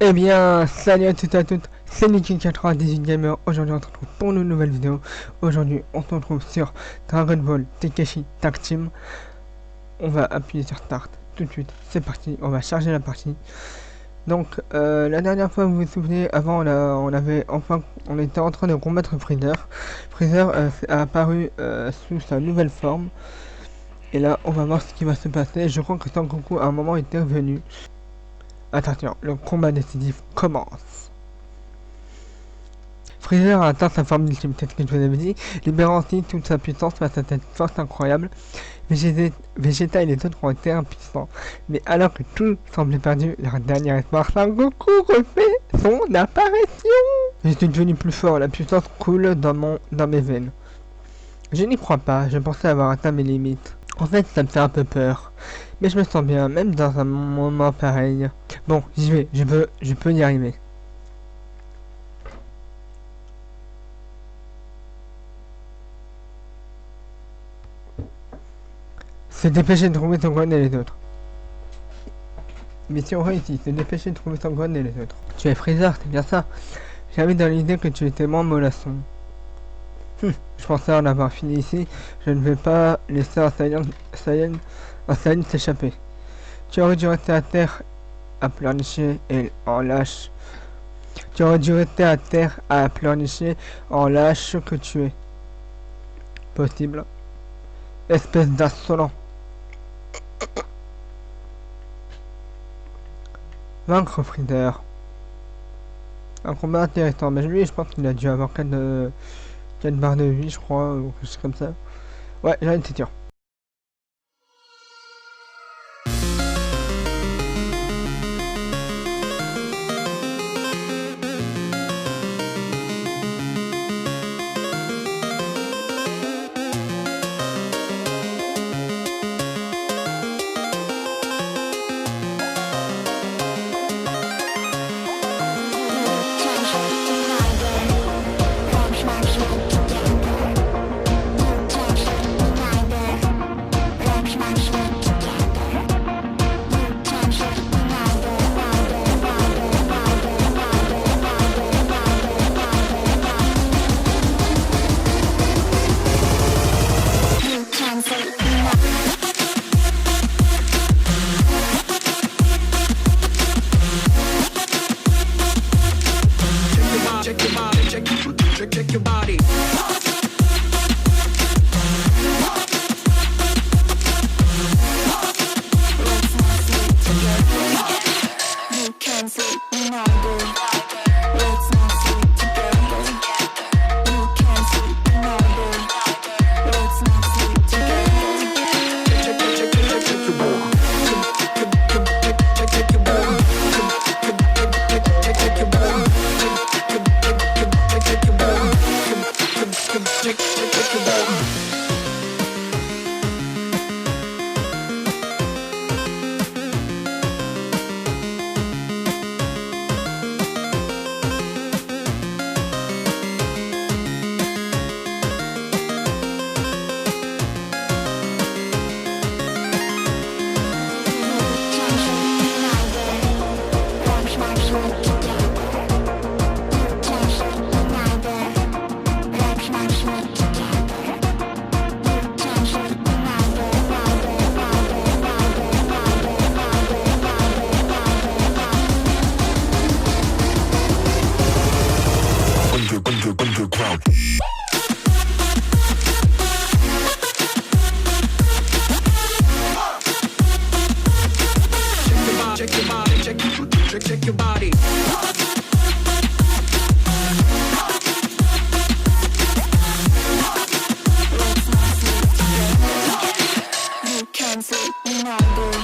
Eh bien, salut à toutes et à toutes, c'est Niki98 Gamer. Aujourd'hui, on se retrouve pour une nouvelle vidéo. Aujourd'hui, on se retrouve sur Dragon Ball Tenkaichi Tag Team. On va appuyer sur Start tout de suite. C'est parti, on va charger la partie. Donc, la dernière fois, vous vous souvenez, avant, on était en train de combattre Freezer. Freezer a apparu sous sa nouvelle forme. Et là, on va voir ce qui va se passer. Je crois que Sangoku, à un moment, était revenu. Attention, le combat décisif commence. Freezer a atteint sa forme ultime, c'est ce que je vous avais dit, libérant ainsi toute sa puissance face à cette force incroyable. Vegeta et les autres ont été impuissants. Mais alors que tout semblait perdu, leur dernier espoir, Sangoku refait son apparition. Je suis devenu plus fort, la puissance coule dans mes veines. Je n'y crois pas, je pensais avoir atteint mes limites. En fait, ça me fait un peu peur. Mais je me sens bien, même dans un moment pareil. Bon, j'y vais, je peux y arriver. Se dépêcher de trouver Son et les autres. Mission réussie, se dépêcher de trouver Son et les autres. Tu es Freezer, c'est bien ça. J'avais dans l'idée que tu étais moins mollasson. Je pensais en avoir fini ici. Je ne vais pas laisser un Saiyan s'échapper. Tu aurais dû rester à terre à pleurnicher et en lâche. Tu aurais dû rester à terre à pleurnicher en lâche que tu es. Possible. Espèce d'insolent. Vaincre Freezer. Un combat intéressant, mais lui je pense qu'il a dû avoir 4 barres de vie je crois, ou quelque chose comme ça. Ouais, j'ai une sûr. Check your body. Underground. Check your body, check your body. You can see me now, boy.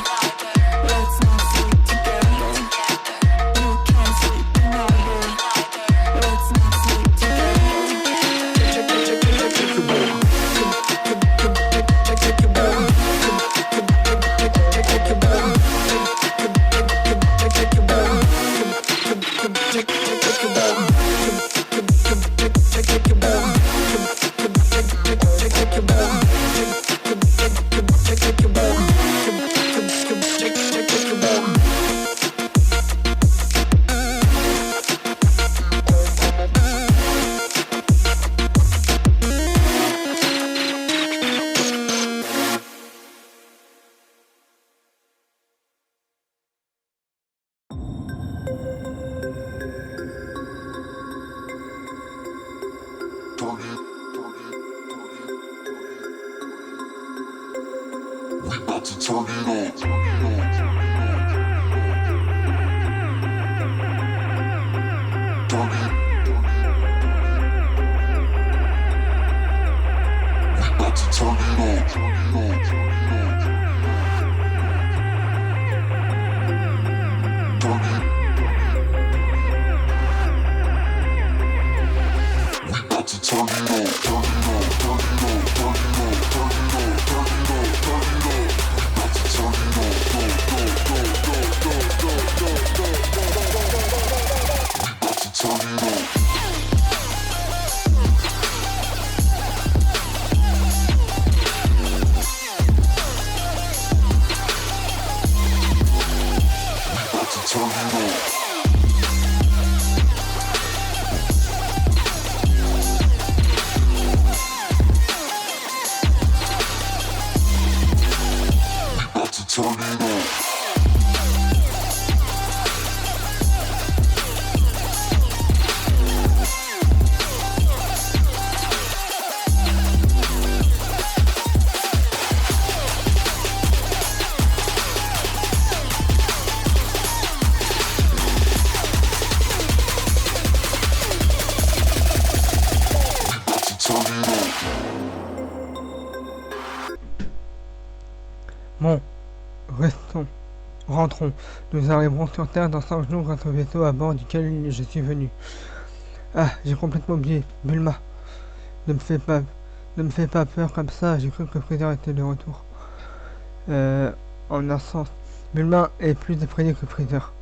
Let's not sleep together. You can see me now, boy. Let's not sleep together. Bon, rentrons. Nous arriverons sur Terre dans 5 jours grâce au vaisseau à bord duquel je suis venu. Ah, j'ai complètement oublié. Bulma, ne me fais pas peur comme ça. J'ai cru que Freezer était de retour. En un sens, Bulma est plus effrayée que Freezer.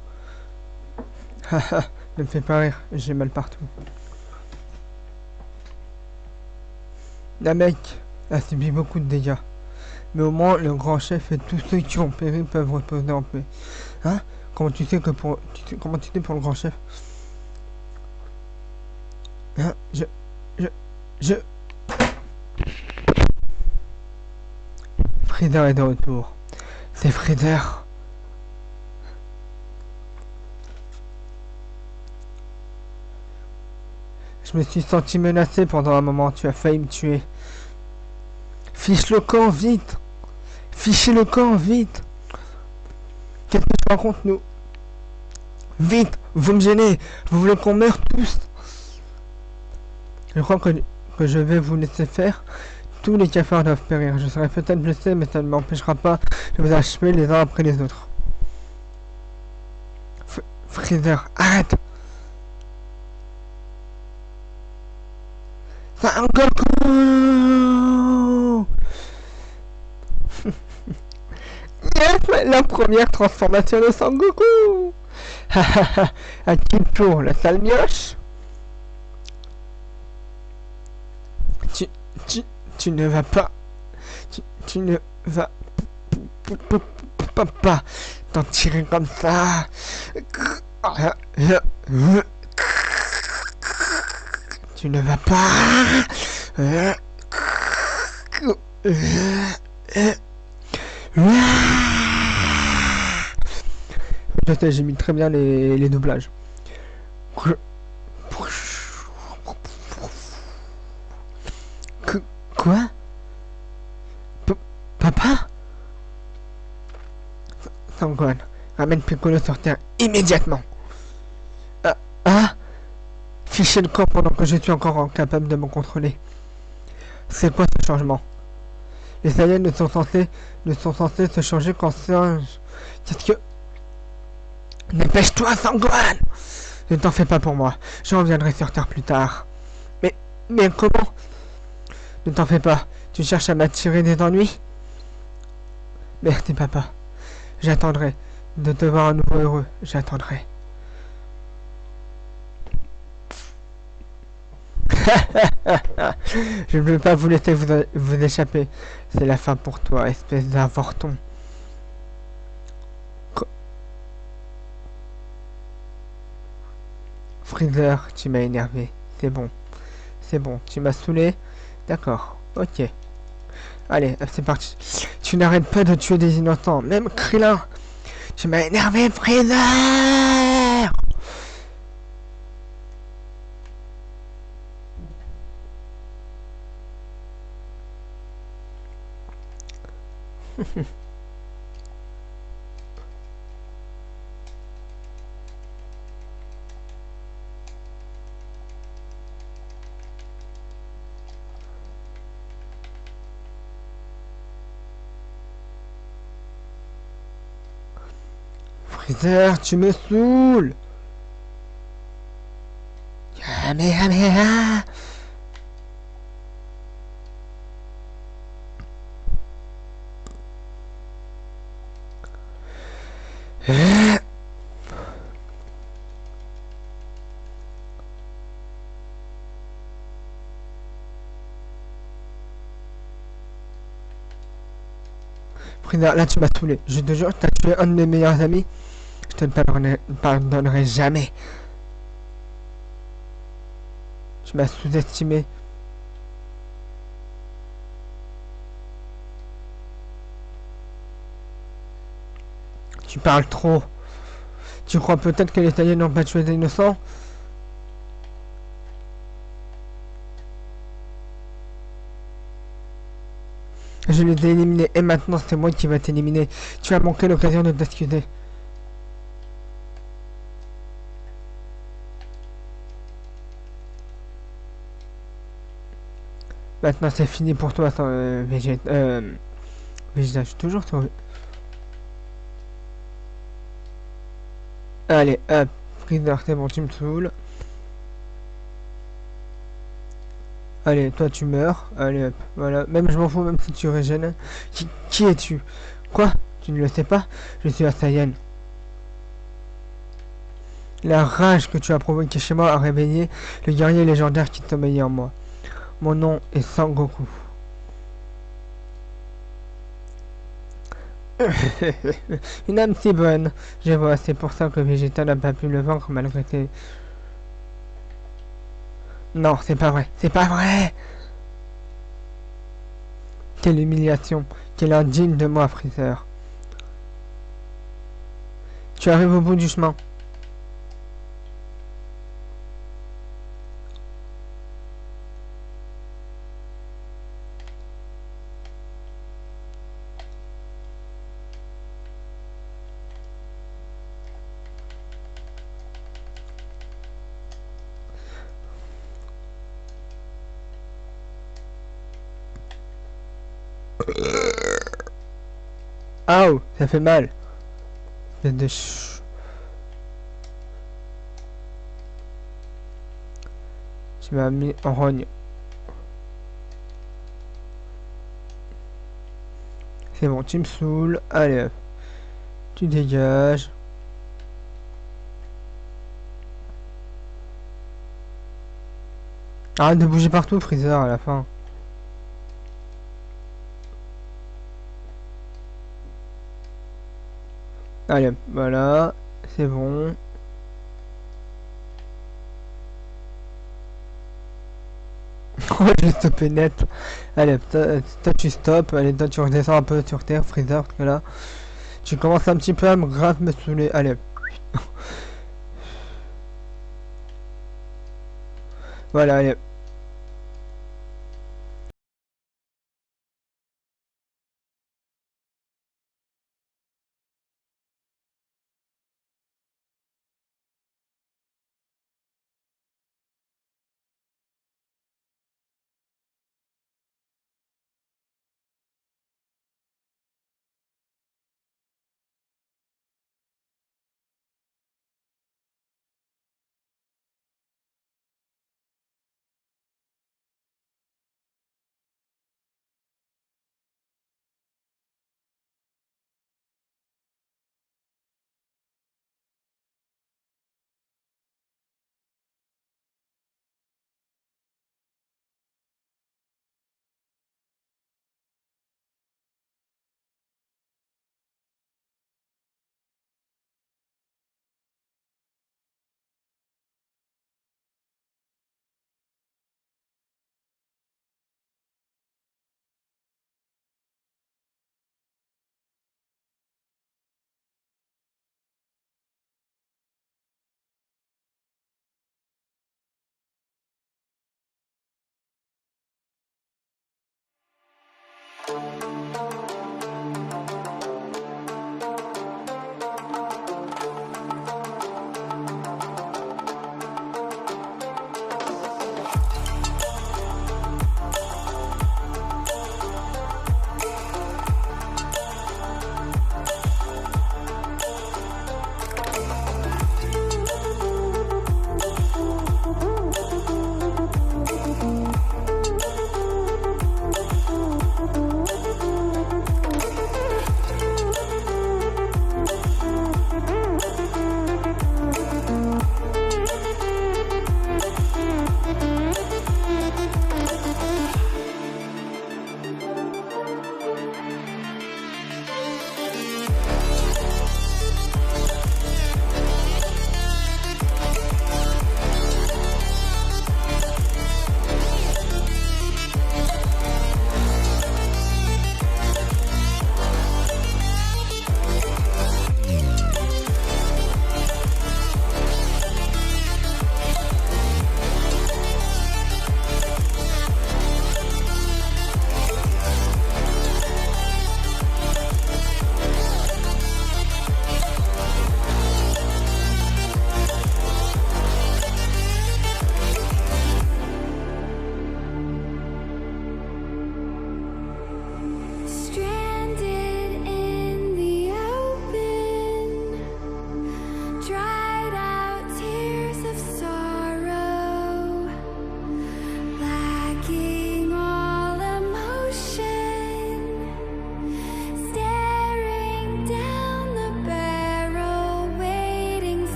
Haha, ne me fais pas rire. J'ai mal partout. Namek a subi beaucoup de dégâts. Mais au moins, le grand chef et tous ceux qui ont péri peuvent reposer en paix. Hein? Comment tu sais pour le grand chef? Hein? Freezer est de retour. C'est Freezer. Je me suis senti menacé pendant un moment. Tu as failli me tuer. Fiche le camp, vite! Fichez le camp, vite! Qu'est-ce que tu racontes, nous? Vite! Vous me gênez! Vous voulez qu'on meure tous? Je crois que je vais vous laisser faire. Tous les cafards doivent périr. Je serai peut-être blessé, mais ça ne m'empêchera pas de vous achever les uns après les autres. Freezer, arrête! Sangoku! Yes, la première transformation de Sangoku! Hahaha, à qui le tour, la sale mioche? Tu ne vas pas... Tu ne vas pas t'en tirer comme ça. Tu ne vas pas... Je sais, j'ai mis très bien les doublages. Quoi? Papa? Sangohan, ramène Piccolo sur Terre immédiatement. Fichez le camp pendant que je suis encore incapable de me contrôler. C'est quoi ce changement? Les Saiyans ne sont censés se changer qu'en singe. Qu'est-ce que... Dépêche-toi, Sangohan! Ne t'en fais pas pour moi. Je reviendrai sur Terre plus tard. Mais comment? Ne t'en fais pas. Tu cherches à m'attirer des ennuis? Merci, papa. J'attendrai. De te voir à nouveau heureux. J'attendrai. Je ne veux pas vous laisser vous échapper. C'est la fin pour toi, espèce d'avorton. Freezer, tu m'as énervé. C'est bon. C'est bon. Tu m'as saoulé? D'accord. Ok. Allez, c'est parti. Tu n'arrêtes pas de tuer des innocents. Même Krillin. Tu m'as énervé, Freezer! Freezer, tu me saoules. Jamais, jamais, ah. Freezer, là tu m'as saoulé. Je te jure, t'as tué un de mes meilleurs amis. Je te le pardonnerai jamais. Tu m'as sous-estimé. Tu parles trop. Tu crois peut-être que les Italiens n'ont pas tué d'innocents? Je les ai éliminés et maintenant c'est moi qui vais t'éliminer. Tu as manqué l'occasion de t'excuser. Maintenant c'est fini pour toi, sans Vegeta. Vegeta, je suis toujours sur. Allez, hop. Freezer, c'est bon, tu me saoules. Allez, toi tu meurs. Allez hop, voilà. Même je m'en fous, même si tu régènes. Qui es-tu? Quoi? Tu ne le sais pas? Je suis Saiyan. La rage que tu as provoquée chez moi a réveillé le guerrier légendaire qui sommeillait en moi. Mon nom est Sangoku. Une âme si bonne. Je vois, c'est pour ça que Vegeta n'a pas pu le vaincre malgré tes... Non, c'est pas vrai. C'est pas vrai. Quelle humiliation. Quelle indigne de moi, Freezer. Tu arrives au bout du chemin. Aouh, ça fait mal. Espèce de Tu m'as mis en rogne. C'est bon, tu me saoules. Allez, hop. Tu dégages. Arrête de bouger partout, Freezer, à la fin. Allez, voilà. C'est bon. Oh, j'ai stoppé net. Allez, toi tu stops. Allez, toi tu redescends un peu sur terre, Freezer, parce que là, tu commences un petit peu à me grave me saouler. Allez. Voilà, allez.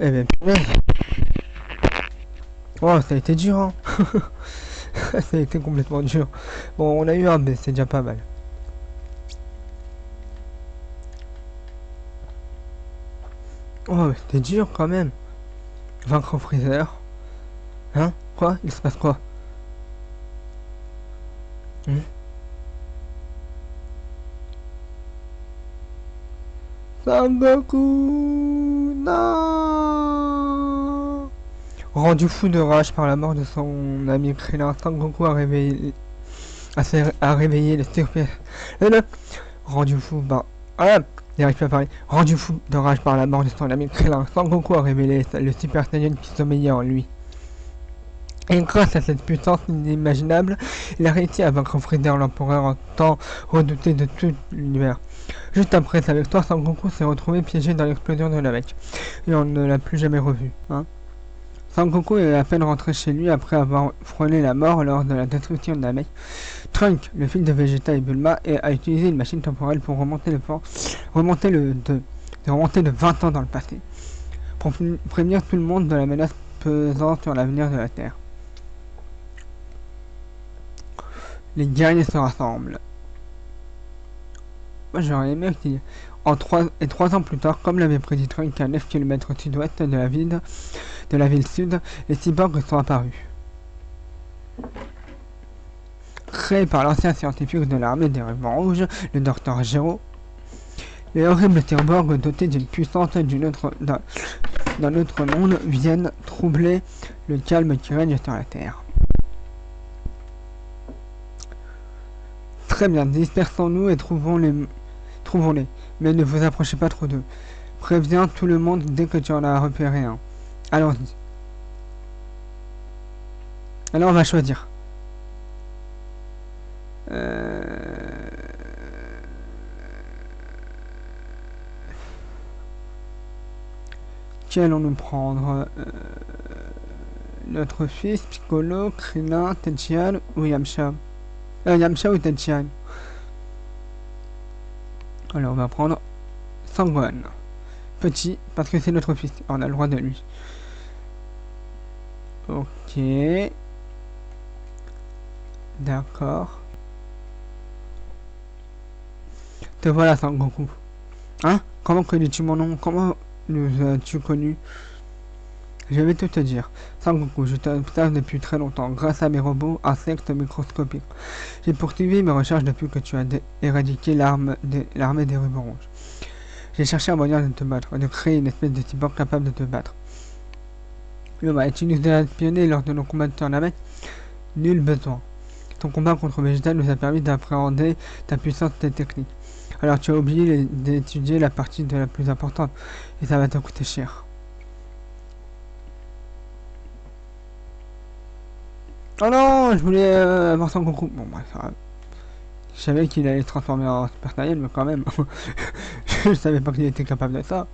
Eh ben, punaise. Oh, ça a été dur, hein. Ça a été complètement dur. Bon, on a eu un B, c'est déjà pas mal. Oh, c'était dur quand même. Vaincre Freezer. Hein? Quoi? Il se passe quoi? Hmm. Sangoku! Non! Rendu fou de rage par la mort de son ami Krillin, Sangoku a réveillé le super... Rendu fou, bah... Ah, il n'arrive pas à parler. Rendu fou de rage par la mort de son ami Krillin, Sangoku a révélé le Super Saiyan qui sommeillait en lui. Et grâce à cette puissance inimaginable, il a réussi à vaincre Freezer, l'empereur tant redouté de tout l'univers. Juste après sa victoire, Sangoku s'est retrouvé piégé dans l'explosion de la mec. Et on ne l'a plus jamais revu. Hein. Sangoku est à peine rentré chez lui après avoir frôlé la mort lors de la destruction de la mec. Trunk, le fils de Vegeta et Bulma, a utilisé une machine temporelle pour remonter de 20 ans dans le passé, pour prévenir tout le monde de la menace pesant sur l'avenir de la Terre. Les guerriers se rassemblent. Moi j'aurais aimé qu'il... trois ans plus tard, comme l'avait prédit Trunk, à 9 km sud-ouest de la ville sud, les cyborgs sont apparus. Créé par l'ancien scientifique de l'armée des rubans rouges, le docteur Gero, les horribles cyborgs dotés d'une puissance d'un autre monde viennent troubler le calme qui règne sur la Terre. Très bien, dispersons-nous et trouvons-les, mais ne vous approchez pas trop d'eux. Préviens tout le monde dès que tu en as repéré un. Allons-y. Alors on va choisir. Qui allons-nous prendre notre fils, Piccolo, Krillin, Tenshinhan ou Yamcha? Yamcha ou Tenshinhan? Alors on va prendre Sangohan. Petit, parce que c'est notre fils, on a le droit de lui. Ok. D'accord. Te voilà Sangoku. Hein? Comment connais-tu mon nom? Comment nous as-tu connu? Je vais tout te dire. Sangoku, je t'observe depuis très longtemps, grâce à mes robots insectes microscopiques. J'ai poursuivi mes recherches depuis que tu as éradiqué l'armée des rubans rouges. J'ai cherché un moyen de te battre, de créer une espèce de cyborg capable de te battre. Tu nous as espionnés lors de nos combats de tournament? Nul besoin. Ton combat contre Vegeta nous a permis d'appréhender ta puissance et tes techniques. Alors tu as oublié d'étudier la partie la plus importante, et ça va te coûter cher. Oh non, je voulais avoir son Goku. Bon, bref, ça va. Je savais qu'il allait se transformer en Super Saiyan, mais quand même, je savais pas qu'il était capable de ça.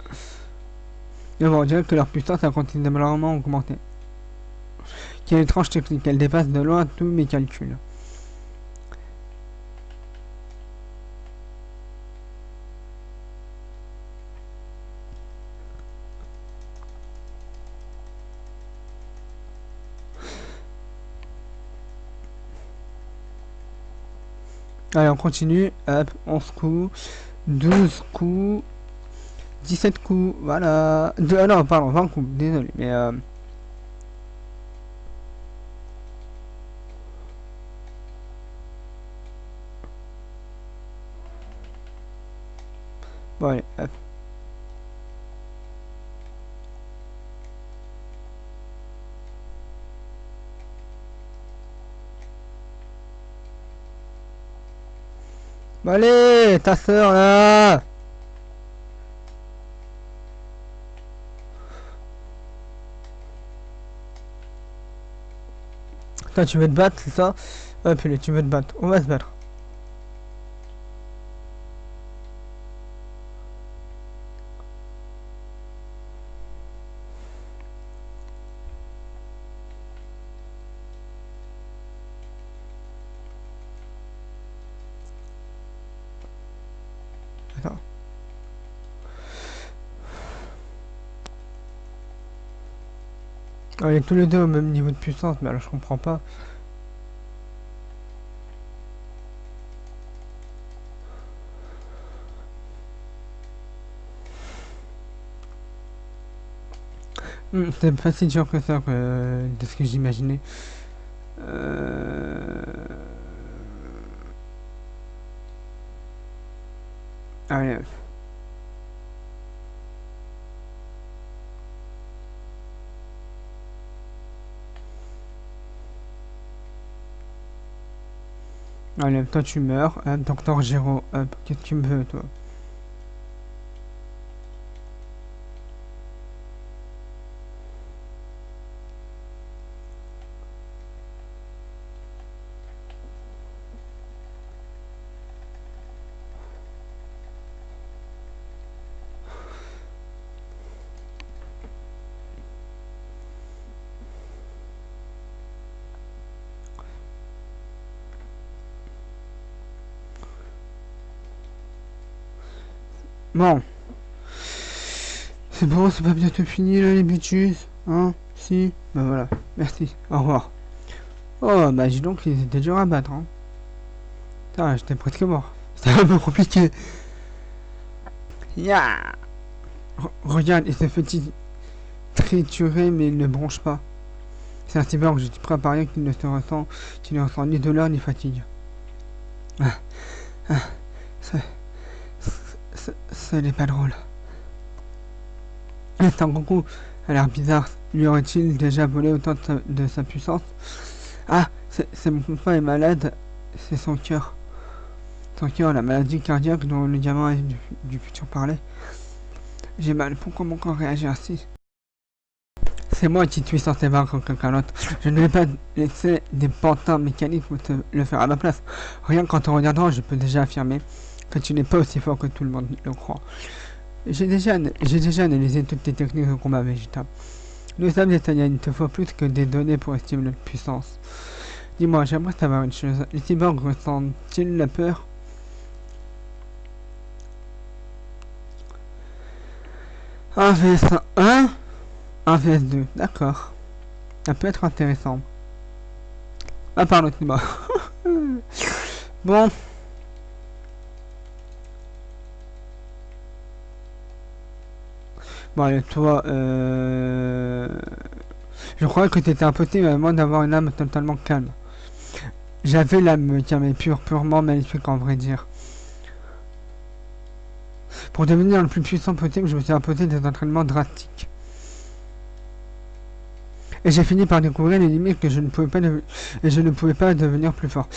Mais bon, on dirait que leur puissance a considérablement augmenté. Quelle étrange technique, elle dépasse de loin tous mes calculs. Allez, on continue. Hop, 11 coups, 12 coups, 17 coups, voilà. Non, pardon, 20 coups, désolé, mais bon, allez, hop. Bon, allez, ta soeur là. Toi, tu veux te battre, c'est ça? Hop, allez, tu veux te battre. On va se battre. Attends. On est tous les deux au même niveau de puissance, mais alors je comprends pas. C'est pas si dur que ça, de ce que j'imaginais. Euh... Allez. Allez, toi tu meurs. Docteur Giro, qu'est-ce que tu me veux, toi? Bon, c'est bon, c'est pas bientôt fini là, les bitches? Hein? Si? Bah voilà, merci, au revoir. Oh, bah dis donc, ils étaient durs à battre, hein. Putain, j'étais presque mort. C'était un peu compliqué. Ya! Regarde, il se fait triturer, mais il ne bronche pas. C'est un cyborg, je suis prêt à parier qu'il ne ressent ni douleur ni fatigue. Ah, ah, ça, ça n'est pas drôle. C'est un Goku a l'air bizarre. Lui aurait-il déjà volé autant de sa puissance? Ah, c'est mon papa est malade. C'est son cœur. Son cœur, la maladie cardiaque dont le diamant du futur parlait. J'ai mal. Pourquoi mon corps réagit ainsi? C'est moi qui suis censé vaincre quelqu'un d'autre. Je ne vais pas laisser des pantins mécaniques te le faire à ma place. Rien qu'en te regardant, je peux déjà affirmer que tu n'es pas aussi fort que tout le monde le croit. J'ai déjà analysé toutes tes techniques de combat végétal. Nous sommes Italiens, il te faut plus que des données pour estimer notre puissance. Dis-moi, j'aimerais savoir une chose. Les cyborgs ressentent-ils la peur? Un vs 1, un vs 2, d'accord. Ça peut être intéressant. Ah pardon, excuse-moi. Bon. Bon, allez, toi, je crois que t'étais impossible à moins d'avoir une âme totalement calme. J'avais l'âme calme et purement maléfique en vrai dire. Pour devenir le plus puissant possible, je me suis imposé des entraînements drastiques. Et j'ai fini par découvrir les limites que je ne pouvais pas et je ne pouvais pas devenir plus fort.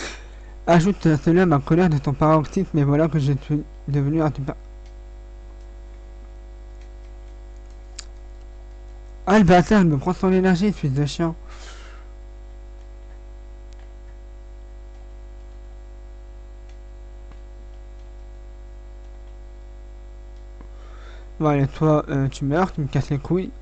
Ajoute à cela ma colère de ton paroxysme, mais voilà que je suis devenu un super... Ah le bâtard, il me prend son énergie, fils de chien. Bon allez, toi, tu meurs, tu me casses les couilles.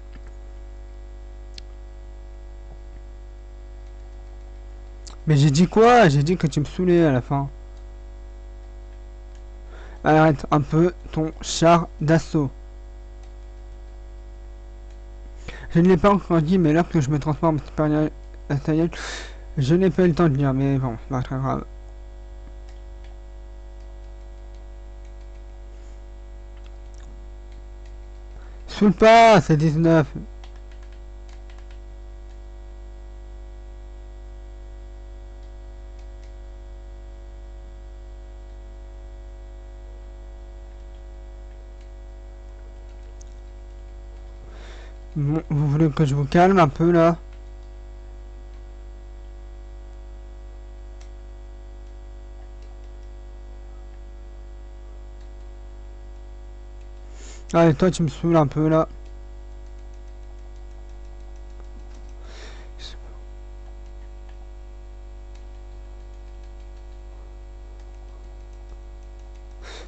Mais j'ai dit quoi? J'ai dit que tu me saoulais à la fin. Arrête un peu ton char d'assaut. Je ne l'ai pas encore dit, mais lorsque je me transforme en supérieur Saiyan, je n'ai pas eu le temps de lire, mais bon, c'est pas très grave. Saoule pas, c'est 19. Bon, vous voulez que je vous calme un peu là? Allez, toi tu me saoules un peu là.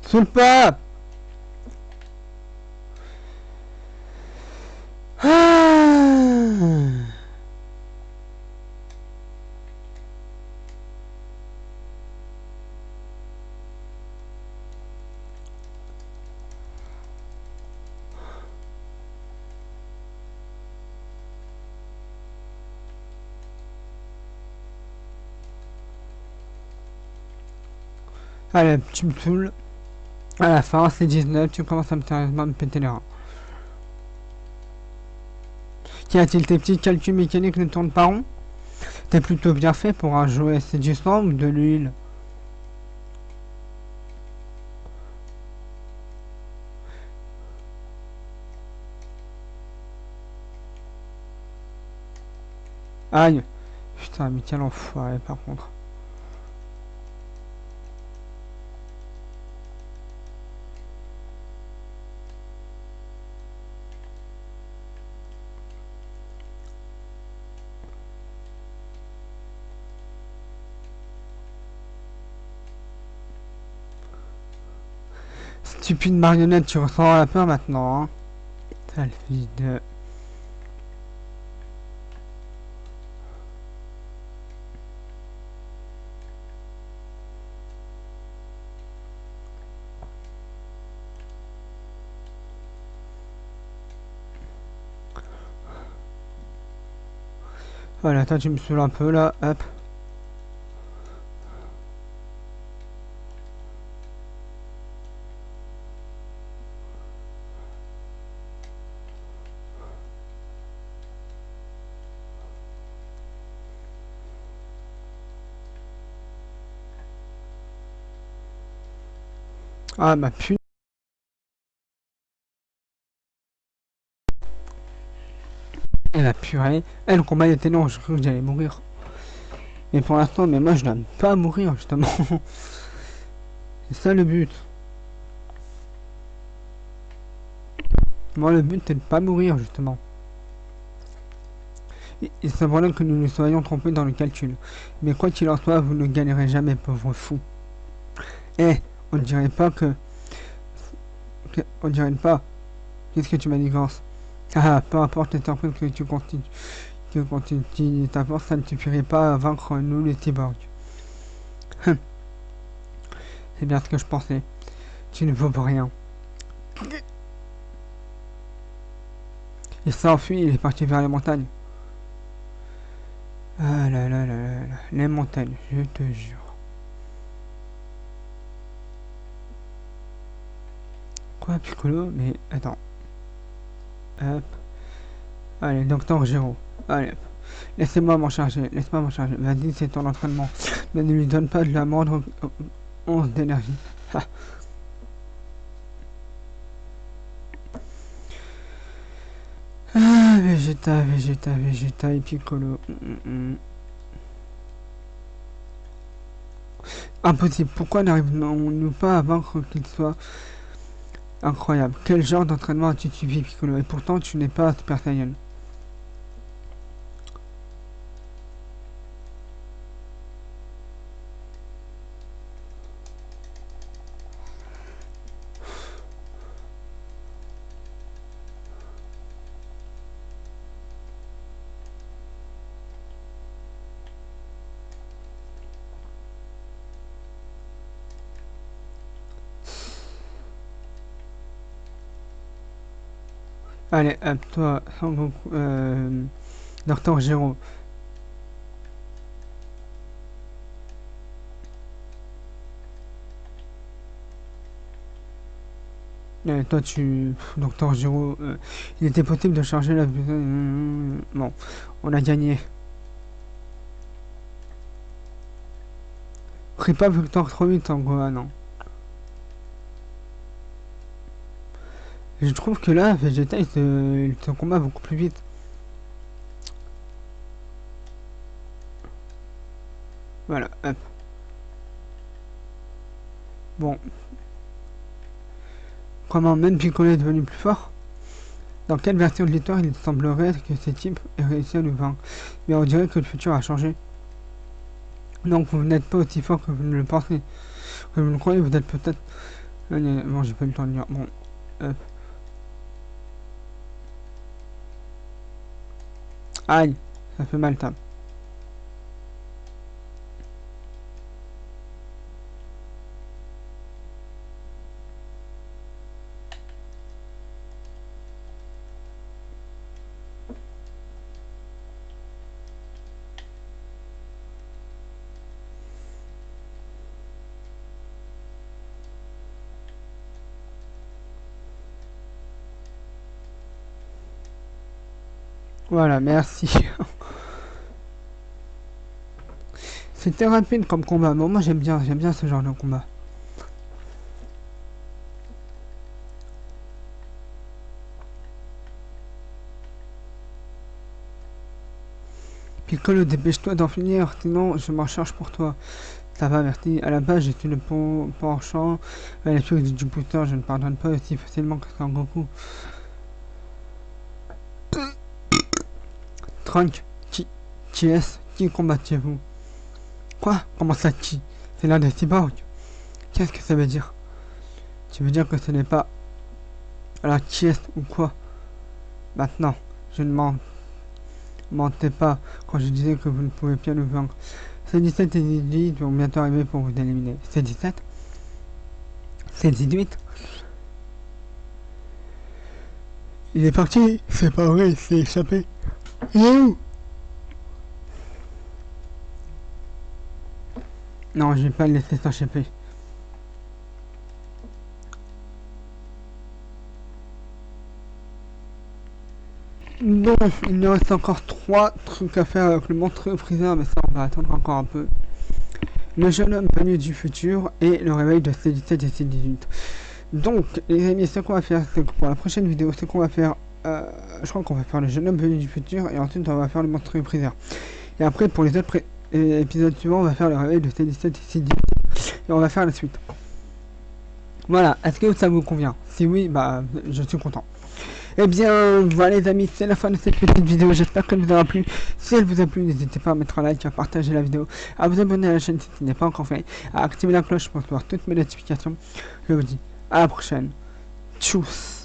Saoule pas! Ah. Allez, tu me saoules. À la fin, c'est 19, tu commences à sérieusement me péter les reins. Qu'y a-t-il, tes petits calculs mécaniques ne tournent pas rond? T'es plutôt bien fait pour un jouet, c'est du sang ou de l'huile? Aïe. Putain, mais quel enfoiré par contre. Stupide marionnette, tu ressens la peur maintenant, hein? Sale fille de... Voilà, attends, tu me saoules un peu là, hop. Ah bah putain. Et la purée. Eh, le combat était long, je crois que j'allais mourir. Mais pour l'instant, mais moi je n'aime pas mourir justement. C'est ça le but. Moi le but c'est de pas mourir justement. Il semblerait que nous nous soyons trompés dans le calcul. Mais quoi qu'il en soit, vous ne gagnerez jamais, pauvre fou. Eh, on dirait pas on dirait pas. Qu'est-ce que tu m'as dit, Grance? Ah, peu importe les surprises que tu continues. Que continues ta force, ça ne suffirait pas à vaincre nous les cyborgs. Hum, c'est bien ce que je pensais. Tu ne vaux pour rien. Il s'est enfui, il est parti vers les montagnes. Ah là là là là là. Les montagnes, je te jure. Quoi, Piccolo? Mais attends. Hop. Allez, docteur Giro. Allez. Laissez-moi m'en charger. Laisse-moi m'en charger. Vas-y, c'est ton entraînement. Mais ne lui donne pas de la moindre once d'énergie. Ah. Ah, Vegeta, Vegeta, Vegeta et Piccolo. Impossible. Pourquoi n'arrivons-nous pas à vaincre qu'il soit incroyable? Quel genre d'entraînement as-tu suivi, Piccolo? Et pourtant, tu n'es pas Super Saiyan. Allez, hop, toi, Sangoku, Docteur Gero. Toi, Docteur Gero, il était possible de charger la... Bon, on a gagné. Prie pas Victor trop vite en gros, ah non. Je trouve que là, Vegeta, il se combat beaucoup plus vite. Voilà, hop. Bon, comment même Piccolo est devenu plus fort? Dans quelle version de l'histoire il semblerait que ces types aient réussi à nous vaincre? Mais on dirait que le futur a changé. Donc vous n'êtes pas aussi fort que vous ne le pensez. Comme vous le croyez, vous êtes peut-être... Bon, j'ai pas eu le temps de dire. Bon, hop. Aïe, ça fait mal, ça. Voilà, merci. C'était rapide comme combat. Bon, moi j'aime bien ce genre de combat. Piccolo, dépêche-toi d'en finir, sinon je m'en charge pour toi. Ça va, merci. À la base, j'étais le penchant. À l'époque du Jupiter, je ne pardonne pas aussi facilement que Sangoku. Trunk, qui est-ce? Qui combattez-vous? Quoi? Comment ça, qui? C'est l'un des cyborgs. Qu'est-ce que ça veut dire? Tu veux dire que ce n'est pas la qui est ou quoi? Maintenant, je ne mentez pas quand je disais que vous ne pouvez pas nous vaincre. C17 et 18 vont bientôt arriver pour vous éliminer. C17? C18? Il est parti? C'est pas vrai, il s'est échappé. Il est où? Non, je vais pas le laisser s'échapper. Bon, il nous reste encore 3 trucs à faire avec le monstrueux Freezer, mais ça on va attendre encore un peu. Le jeune homme venu du futur et le réveil de C17 et C18. Donc, les amis, ce qu'on va faire, c'est que pour la prochaine vidéo, c'est qu'on va faire... je crois qu'on va faire le jeune homme venu du futur et ensuite on va faire le monstrueux Freezer. Et après, pour les autres épisodes suivants, on va faire le réveil de C17 et C18 et on va faire la suite. Voilà, est-ce que ça vous convient? Si oui, bah, je suis content. Eh bien, voilà les amis, c'est la fin de cette petite vidéo, j'espère qu'elle vous aura plu. Si elle vous a plu, n'hésitez pas à mettre un like, à partager la vidéo, à vous abonner à la chaîne si ce n'est pas encore fait, à activer la cloche pour recevoir toutes mes notifications. Je vous dis à la prochaine. Tchuss.